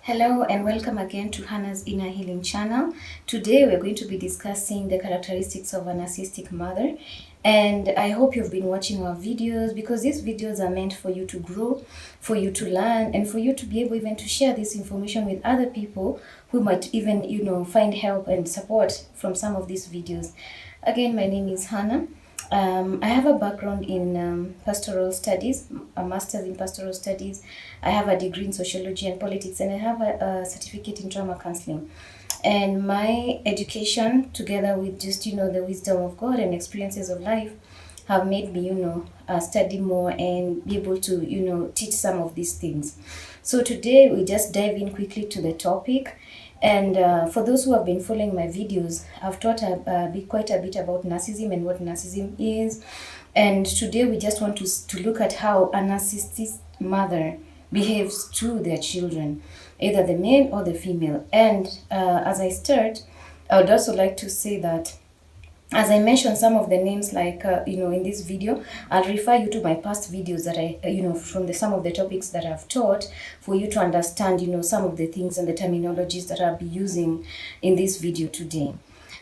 Hello and welcome again to Hannah's Inner Healing channel. Today we're going to be discussing the characteristics of a narcissistic mother, and I hope you've been watching our videos because these videos are meant for you to grow, for you to learn, and for you to be able even to share this information with other people who might even find help and support from some of these videos. Again, my name is Hannah. I have a background in pastoral studies, a master's in pastoral studies. I have a degree in sociology and politics, and I have a certificate in trauma counseling. And my education, together with just the wisdom of God and experiences of life, have made me study more and be able to teach some of these things. So today we just dive in quickly to the topic. And for those who have been following my videos, I've taught quite a bit about narcissism and what narcissism is. And today we just want to look at how a narcissistic mother behaves to their children, either the male or the female. And as I start, I would also like to say that as I mentioned some of the names, like in this video, I'll refer you to my past videos that I from some of the topics that I've taught, for you to understand some of the things and the terminologies that I'll be using in this video today.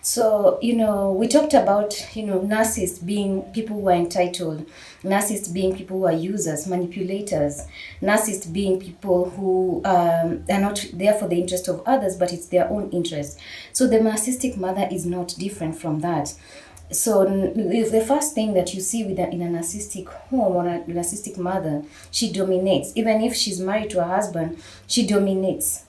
So, we talked about, narcissists being people who are entitled, narcissists being people who are users, manipulators, narcissists being people who are not there for the interest of others, but it's their own interest. So the narcissistic mother is not different from that. So if the first thing that you see in a narcissistic home or a narcissistic mother, she dominates. Even if she's married to a husband, she dominates.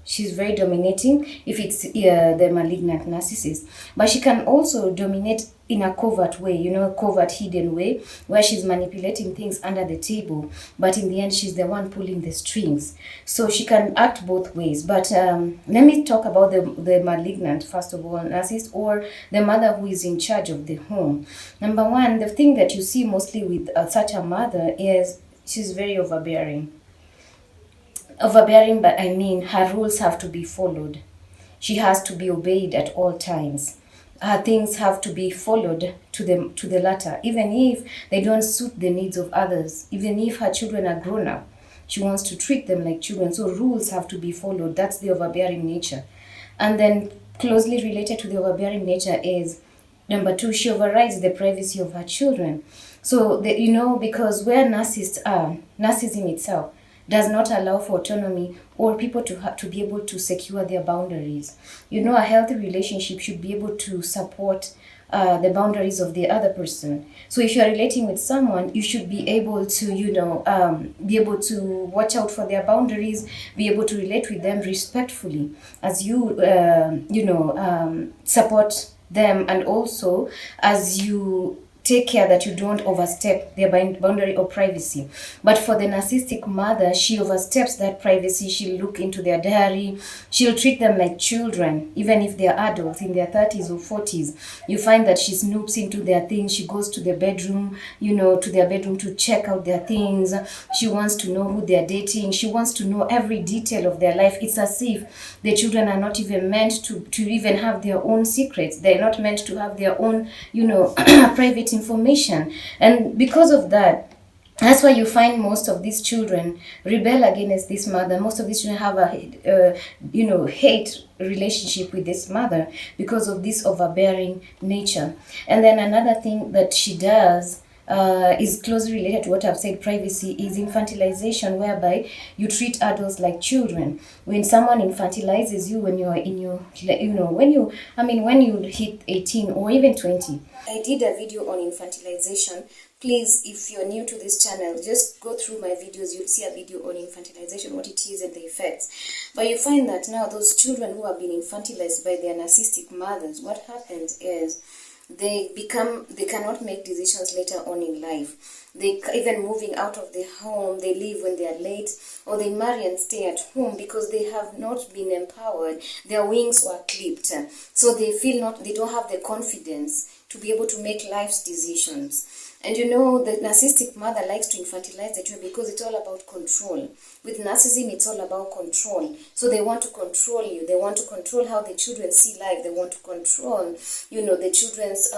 She's very dominating if it's the malignant narcissist. But she can also dominate in a covert way, covert, hidden way, where she's manipulating things under the table. But in the end, she's the one pulling the strings. So she can act both ways. But let me talk about the malignant, first of all, narcissist, or the mother who is in charge of the home. Number one, the thing that you see mostly with such a mother is she's very overbearing. Overbearing, but I mean her rules have to be followed. She has to be obeyed at all times. Her things have to be followed to the letter, even if they don't suit the needs of others. Even if her children are grown up, she wants to treat them like children. So rules have to be followed. That's the overbearing nature. And then closely related to the overbearing nature is number two, she overrides the privacy of her children. So because where narcissists are, narcissism itself does not allow for autonomy or people to be able to secure their boundaries. A healthy relationship should be able to support the boundaries of the other person. So if you're relating with someone, you should be able to, be able to watch out for their boundaries, be able to relate with them respectfully as you, support them, and also as you take care that you don't overstep their boundary of privacy. But for the narcissistic mother, she oversteps that privacy. She'll look into their diary. She'll treat them like children, even if they're adults in their 30s or 40s. You find that she snoops into their things. She goes to their bedroom, to their bedroom to check out their things. She wants to know who they're dating. She wants to know every detail of their life. It's as if the children are not even meant to even have their own secrets. They're not meant to have their own, private information. And because of that, that's why you find most of these children rebel against this mother. Most of these children have a hate relationship with this mother because of this overbearing nature. And then another thing that she does is closely related to what I've said, privacy, is infantilization, whereby you treat adults like children. When someone infantilizes you, when you're in your, when you hit 18 or even 20. I did a video on infantilization. Please, if you're new to this channel, just go through my videos. You'll see a video on infantilization, what it is and the effects. But you find that now those children who have been infantilized by their narcissistic mothers, what happens is they cannot make decisions later on in life. They even moving out of the home, they leave when they are late, or they marry and stay at home because they have not been empowered. Their wings were clipped, so they don't have the confidence to be able to make life's decisions. And the narcissistic mother likes to infantilize the children because it's all about control. With narcissism, it's all about control. So they want to control you. They want to control how the children see life. They want to control, the children's,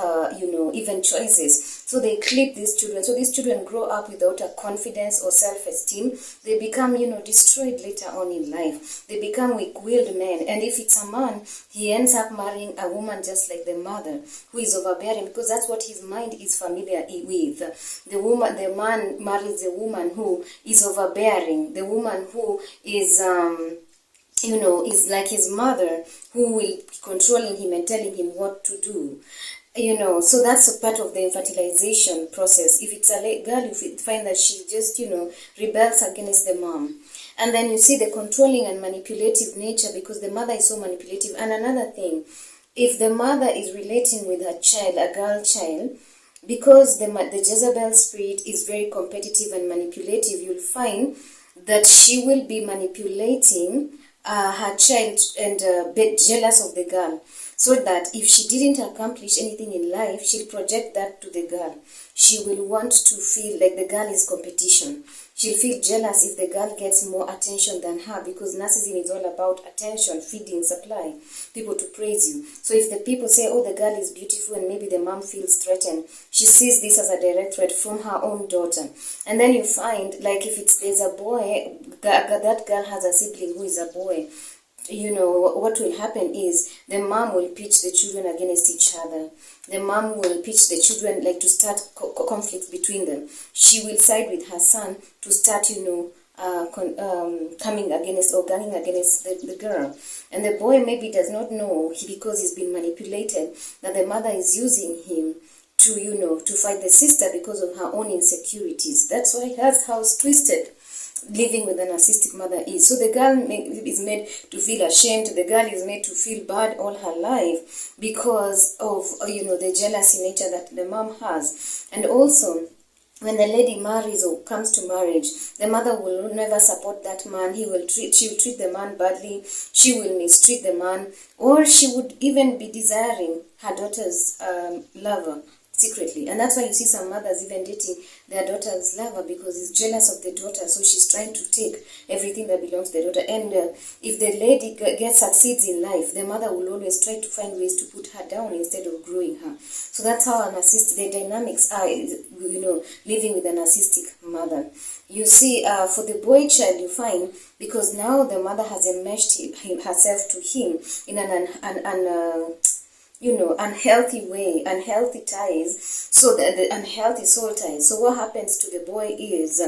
even choices. So they clip these children. So these children grow up without a confidence or self-esteem. They become, destroyed later on in life. They become weak-willed men. And if it's a man, he ends up marrying a woman just like the mother, who is overbearing, because that's what his mind is familiar with. The man marries a woman who is overbearing, the woman who is is like his mother, who will be controlling him and telling him what to do. So that's a part of the infantilization process. If it's a girl, you find that she just, rebels against the mom. And then you see the controlling and manipulative nature, because the mother is so manipulative. And another thing, if the mother is relating with her child, a girl child, because the Jezebel spirit is very competitive and manipulative, you'll find that she will be manipulating her child and be jealous of the girl, so that if she didn't accomplish anything in life, she'll project that to the girl. She will want to feel like the girl is competition. She'll feel jealous if the girl gets more attention than her, because narcissism is all about attention, feeding, supply, people to praise you. So if the people say, oh, the girl is beautiful, and maybe the mom feels threatened, she sees this as a direct threat from her own daughter. And then you find, like, if there's a boy, that girl has a sibling who is a boy, what will happen is the mom will pitch the children against each other. The mom will pitch the children, like, to start conflicts between them. She will side with her son to start, coming against or ganging against the girl. And the boy maybe does not know, because he's been manipulated, that the mother is using him to, to fight the sister because of her own insecurities. That's how it's twisted living with a narcissistic mother is. So the girl is made to feel ashamed. The girl is made to feel bad all her life because of, the jealousy nature that the mom has. And also, when the lady marries or comes to marriage, the mother will never support that man. She will treat the man badly. She will mistreat the man, or she would even be desiring her daughter's lover secretly. And that's why you see some mothers even dating their daughter's lover, because he's jealous of the daughter, so she's trying to take everything that belongs to the daughter. And if the lady succeeds in life, the mother will always try to find ways to put her down instead of growing her. So that's how the dynamics are, living with a narcissistic mother. You see, for the boy child, you find, because now the mother has enmeshed herself to him in an unhealthy way, unhealthy ties, so the unhealthy soul ties. So what happens to the boy is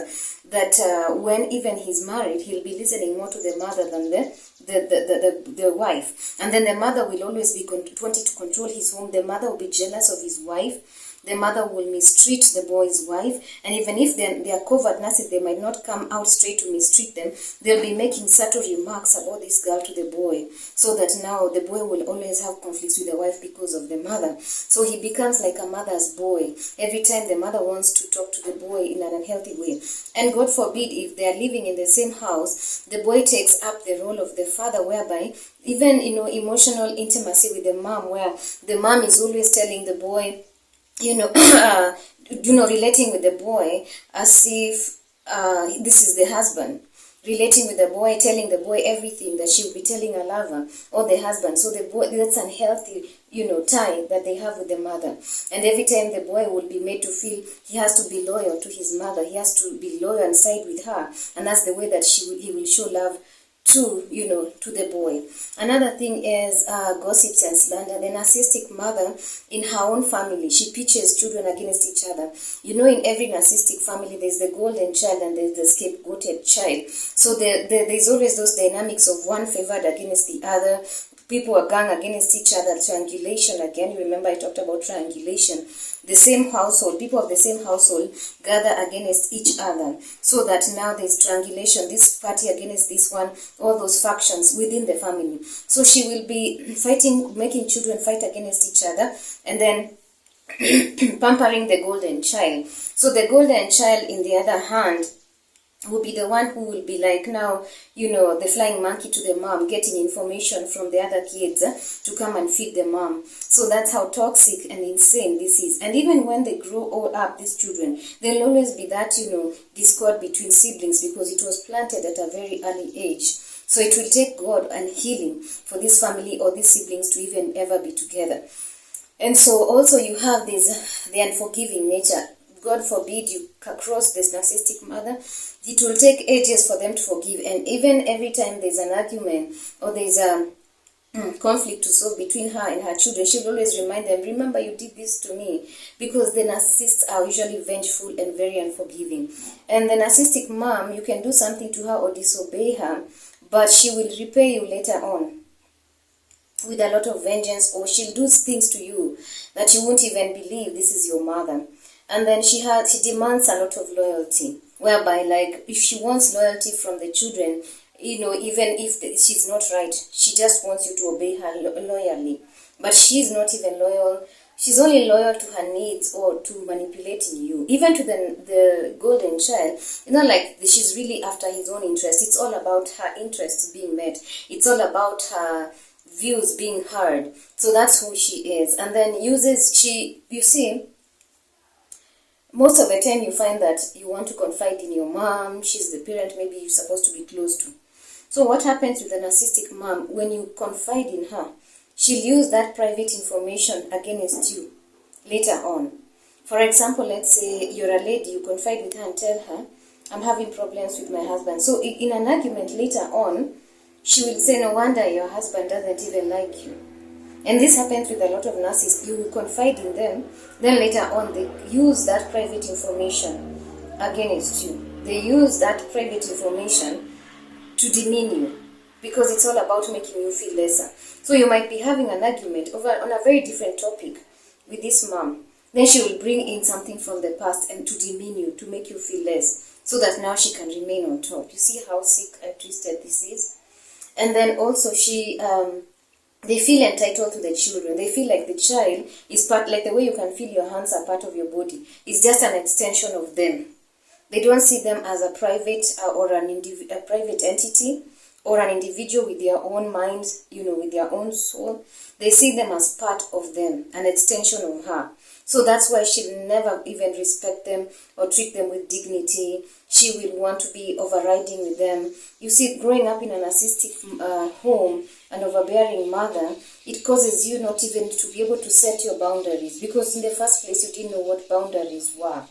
that when even he's married, he'll be listening more to the mother than the wife. And then the mother will always be wanting to control his home. The mother will be jealous of his wife. The mother will mistreat the boy's wife, and even if they are covert narcissists, they might not come out straight to mistreat them. They'll be making subtle remarks about this girl to the boy, so that now the boy will always have conflicts with the wife because of the mother. So he becomes like a mother's boy. Every time the mother wants to talk to the boy in an unhealthy way. And God forbid, if they are living in the same house, the boy takes up the role of the father, whereby even, emotional intimacy with the mom, where the mom is always telling the boy, relating with the boy as if this is the husband, relating with the boy, telling the boy everything that she will be telling her lover or the husband. So the boy, that's unhealthy, tie that they have with the mother. And every time the boy will be made to feel he has to be loyal to his mother, he has to be loyal and side with her, and that's the way that he will show love to the boy. Another thing is gossips and slander. The narcissistic mother, in her own family, she pitches children against each other. In every narcissistic family, there's the golden child and there's the scapegoated child. So there's always those dynamics of one favored against the other. People are gang against each other. Triangulation again. You remember I talked about triangulation. The same household, people of the same household gather against each other, so that now there's triangulation, this party against this one, all those factions within the family. So she will be fighting, making children fight against each other, and then pampering the golden child. So the golden child, in the other hand, will be the one who will be like, now, the flying monkey to the mom, getting information from the other kids to come and feed the mom. So that's how toxic and insane this is. And even when they grow all up, these children, there'll always be that, discord between siblings, because it was planted at a very early age. So it will take God and healing for this family or these siblings to even ever be together. And so also you have the unforgiving nature. God forbid you cross this narcissistic mother. It will take ages for them to forgive. And even every time there's an argument or there's a conflict to solve between her and her children, she will always remind them, remember you did this to me. Because the narcissists are usually vengeful and very unforgiving. And the narcissistic mom, you can do something to her or disobey her, but she will repay you later on with a lot of vengeance, or she'll do things to you that you won't even believe this is your mother. And then she demands a lot of loyalty, whereby, like, if she wants loyalty from the children, even if she's not right, she just wants you to obey her loyally. But she's not even loyal. She's only loyal to her needs or to manipulating you. Even to the golden child, like she's really after his own interest. It's all about her interests being met. It's all about her views being heard. So that's who she is. And then you see, most of the time you find that you want to confide in your mom. She's the parent maybe you're supposed to be close to. So what happens with the narcissistic mom, when you confide in her, she'll use that private information against you later on. For example, let's say you're a lady, you confide with her and tell her, I'm having problems with my husband. So in an argument later on, she will say, no wonder your husband doesn't even like you. And this happens with a lot of narcissists. You confide in them, then later on they use that private information against you. They use that private information to demean you, because it's all about making you feel lesser. So you might be having an argument on a very different topic with this mom. Then she will bring in something from the past and to demean you, to make you feel less, so that now she can remain on top. You see how sick and twisted this is? And then also they feel entitled to the children. They feel like the child is part, like the way you can feel your hands are part of your body. It's just an extension of them. They don't see them as a private a private entity or an individual with their own mind, with their own soul. They see them as part of them, an extension of her. So that's why she'll never even respect them or treat them with dignity. She will want to be overriding with them. You see, growing up in a narcissistic home, an overbearing mother, it causes you not even to be able to set your boundaries, because in the first place you didn't know what boundaries were.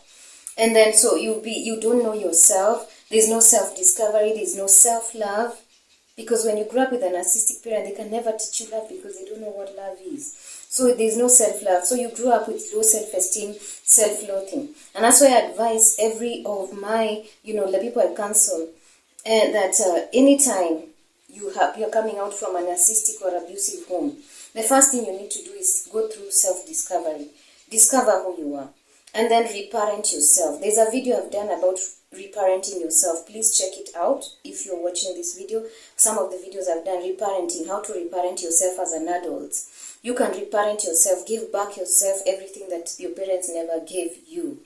And then so you don't know yourself. There's no self-discovery. There's no self-love. Because when you grow up with a narcissistic parent, they can never teach you love, because they don't know what love is. So there's no self-love. So you grew up with low self-esteem, self-loathing. And that's why I advise every of my, the people I counsel, that anytime you're coming out from a narcissistic or abusive home, the first thing you need to do is go through self-discovery. Discover who you are. And then reparent yourself. There's a video I've done about reparenting yourself. Please check it out if you're watching this video. Some of the videos I've done, reparenting, how to reparent yourself as an adult. You can reparent yourself, give back yourself everything that your parents never gave you.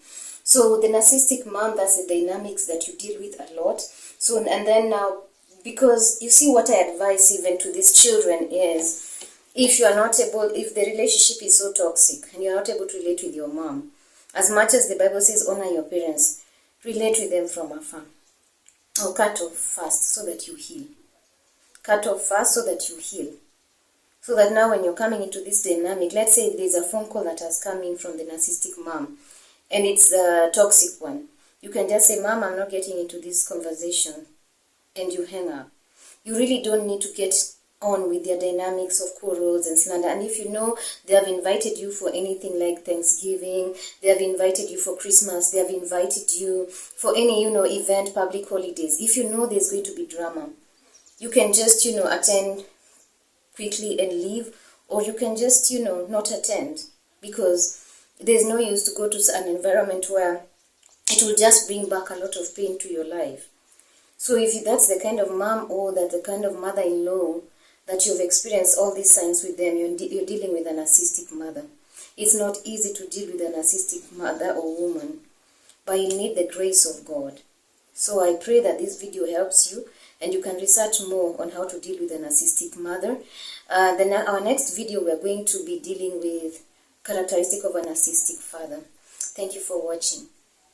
So the narcissistic mom, that's the dynamics that you deal with a lot. So, and then now, because you see what I advise even to these children is, if the relationship is so toxic and you're not able to relate with your mom, as much as the Bible says honor your parents, relate with them from afar. Or cut off first so that you heal. Cut off first so that you heal. So that now when you're coming into this dynamic, let's say there's a phone call that has come in from the narcissistic mom, and it's a toxic one. You can just say, Mom, I'm not getting into this conversation, and you hang up. You really don't need to get on with their dynamics of quarrels and slander. And if you know they have invited you for anything like Thanksgiving, they have invited you for Christmas, they have invited you for any, event, public holidays, if you know there's going to be drama, you can just, attend quickly and leave, or you can just, not attend, because there's no use to go to an environment where it will just bring back a lot of pain to your life. So if that's the kind of mom or that's the kind of mother-in-law that you've experienced all these signs with them, you're dealing with a narcissistic mother. It's not easy to deal with a narcissistic mother or woman, but you need the grace of God. So I pray that this video helps you and you can research more on how to deal with a narcissistic mother. Then our next video, we are going to be dealing with characteristic of a narcissistic father. Thank you for watching.